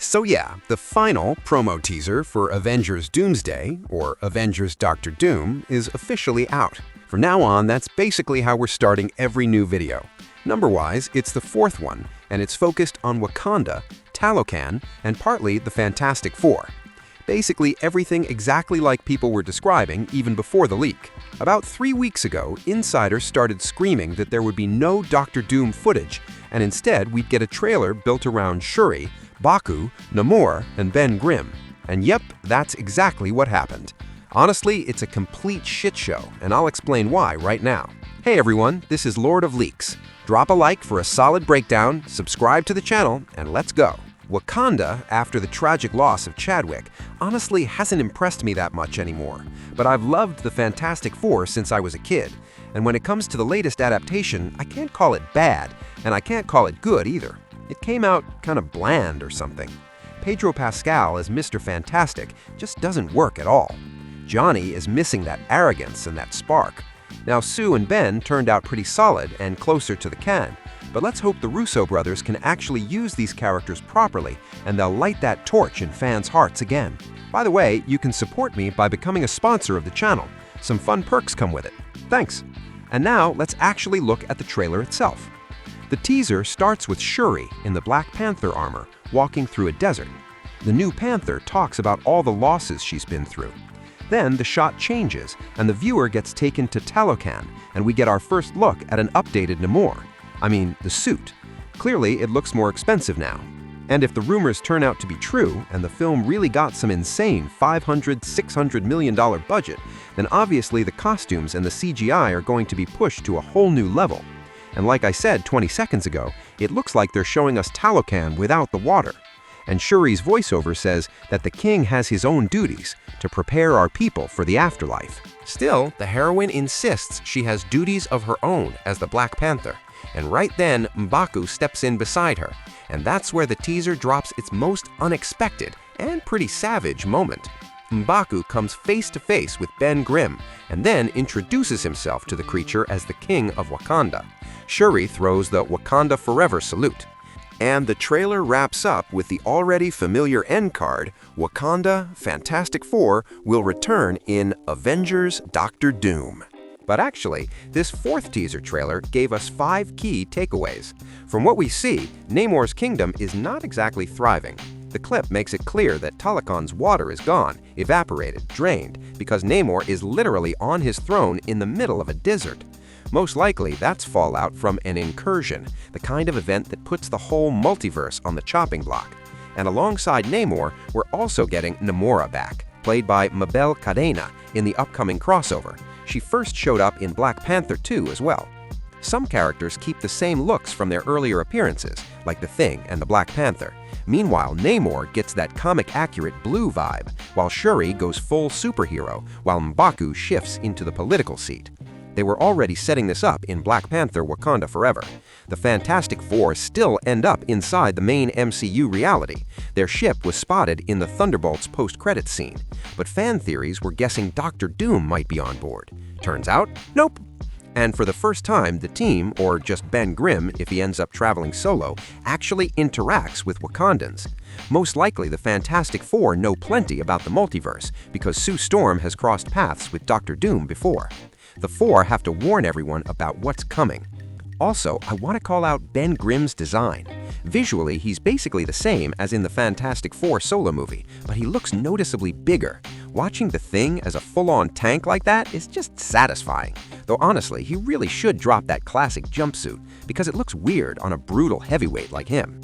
So yeah, the final promo teaser for Avengers Doomsday, or Avengers Doctor Doom, is officially out. From now on, that's basically how we're starting every new video. Number-wise, it's the fourth one, and it's focused on Wakanda, Talocan, and partly the Fantastic Four. Basically everything exactly like people were describing even before the leak. About 3 weeks ago, insiders started screaming that there would be no Doctor Doom footage, and instead we'd get a trailer built around Shuri, Baku, Namor, and Ben Grimm. And yep, that's exactly what happened. Honestly, it's a complete shit show, and I'll explain why right now. Hey everyone, this is Lord of Leaks. Drop a like for a solid breakdown, subscribe to the channel, and let's go. Wakanda, after the tragic loss of Chadwick, honestly hasn't impressed me that much anymore. But I've loved the Fantastic Four since I was a kid. And when it comes to the latest adaptation, I can't call it bad, and I can't call it good either. It came out kind of bland or something. Pedro Pascal as Mr. Fantastic just doesn't work at all. Johnny is missing that arrogance and that spark. Now Sue and Ben turned out pretty solid and closer to the can, but let's hope the Russo brothers can actually use these characters properly and they'll light that torch in fans' hearts again. By the way, you can support me by becoming a sponsor of the channel. Some fun perks come with it. Thanks. And now let's actually look at the trailer itself. The teaser starts with Shuri in the Black Panther armor, walking through a desert. The new Panther talks about all the losses she's been through. Then the shot changes, and the viewer gets taken to Talocan, and we get our first look at an updated Namor. I mean, the suit. Clearly, it looks more expensive now. And if the rumors turn out to be true, and the film really got some insane $500–600 million budget, then obviously the costumes and the CGI are going to be pushed to a whole new level. And like I said 20 seconds ago, it looks like they're showing us Talocan without the water. And Shuri's voiceover says that the king has his own duties to prepare our people for the afterlife. Still, the heroine insists she has duties of her own as the Black Panther. And right then, M'Baku steps in beside her. And that's where the teaser drops its most unexpected and pretty savage moment. M'Baku comes face to face with Ben Grimm and then introduces himself to the creature as the king of Wakanda. Shuri throws the Wakanda Forever salute. And the trailer wraps up with the already familiar end card, Wakanda, Fantastic Four will return in Avengers Doctor Doom. But actually, this fourth teaser trailer gave us 5 key takeaways. From what we see, Namor's kingdom is not exactly thriving. The clip makes it clear that Talocan's water is gone, evaporated, drained, because Namor is literally on his throne in the middle of a desert. Most likely, that's fallout from an incursion, the kind of event that puts the whole multiverse on the chopping block. And alongside Namor, we're also getting Namora back, played by Mabel Cadena in the upcoming crossover. She first showed up in Black Panther 2 as well. Some characters keep the same looks from their earlier appearances, like the Thing and the Black Panther. Meanwhile, Namor gets that comic-accurate blue vibe, while Shuri goes full superhero, while M'Baku shifts into the political seat. They were already setting this up in Black Panther Wakanda Forever. The Fantastic Four still end up inside the main MCU reality. Their ship was spotted in the Thunderbolts post-credits scene, but fan theories were guessing Doctor Doom might be on board. Turns out, nope. And for the first time, the team, or just Ben Grimm if he ends up traveling solo, actually interacts with Wakandans. Most likely the Fantastic Four know plenty about the multiverse because Sue Storm has crossed paths with Doctor Doom before. The Four have to warn everyone about what's coming. Also, I want to call out Ben Grimm's design. Visually, he's basically the same as in the Fantastic Four solo movie, but he looks noticeably bigger. Watching the Thing as a full-on tank like that is just satisfying. Though honestly, he really should drop that classic jumpsuit because it looks weird on a brutal heavyweight like him.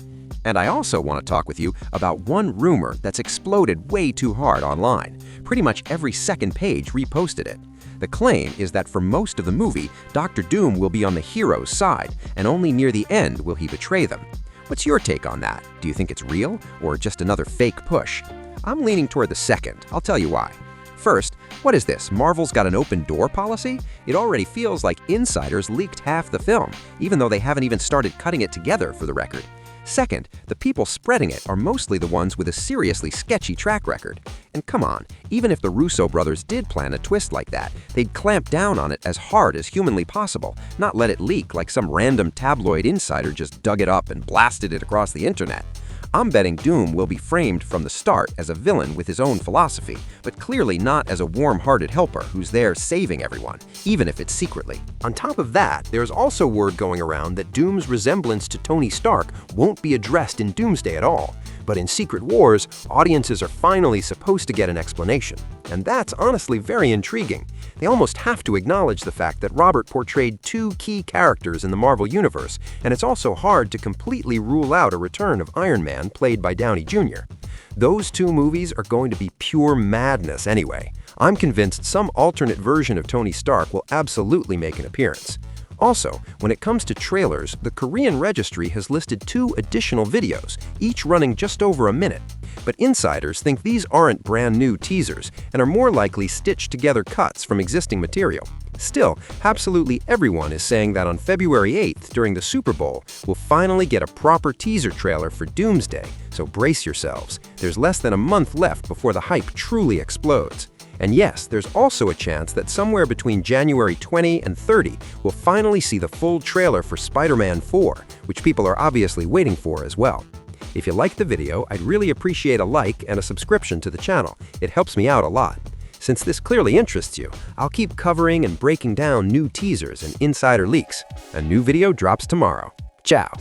And I also want to talk with you about one rumor that's exploded way too hard online. Pretty much every second page reposted it. The claim is that for most of the movie, Doctor Doom will be on the hero's side, and only near the end will he betray them. What's your take on that? Do you think it's real, or just another fake push? I'm leaning toward the second. I'll tell you why. First, what is this? Marvel's got an open door policy? It already feels like insiders leaked half the film, even though they haven't even started cutting it together for the record. Second, the people spreading it are mostly the ones with a seriously sketchy track record. And come on, even if the Russo brothers did plan a twist like that, they'd clamp down on it as hard as humanly possible, not let it leak like some random tabloid insider just dug it up and blasted it across the internet. I'm betting Doom will be framed from the start as a villain with his own philosophy, but clearly not as a warm-hearted helper who's there saving everyone, even if it's secretly. On top of that, there's also word going around that Doom's resemblance to Tony Stark won't be addressed in Doomsday at all. But in Secret Wars, audiences are finally supposed to get an explanation. And that's honestly very intriguing. They almost have to acknowledge the fact that Robert portrayed two key characters in the Marvel Universe, and it's also hard to completely rule out a return of Iron Man played by Downey Jr. Those two movies are going to be pure madness anyway. I'm convinced some alternate version of Tony Stark will absolutely make an appearance. Also, when it comes to trailers, the Korean registry has listed 2 additional videos, each running just over a minute. But insiders think these aren't brand new teasers and are more likely stitched together cuts from existing material. Still, absolutely everyone is saying that on February 8th, during the Super Bowl, we'll finally get a proper teaser trailer for Doomsday, so brace yourselves. There's less than a month left before the hype truly explodes. And yes, there's also a chance that somewhere between January 20 and 30, we'll finally see the full trailer for Spider-Man 4, which people are obviously waiting for as well. If you liked the video, I'd really appreciate a like and a subscription to the channel. It helps me out a lot. Since this clearly interests you, I'll keep covering and breaking down new teasers and insider leaks. A new video drops tomorrow. Ciao!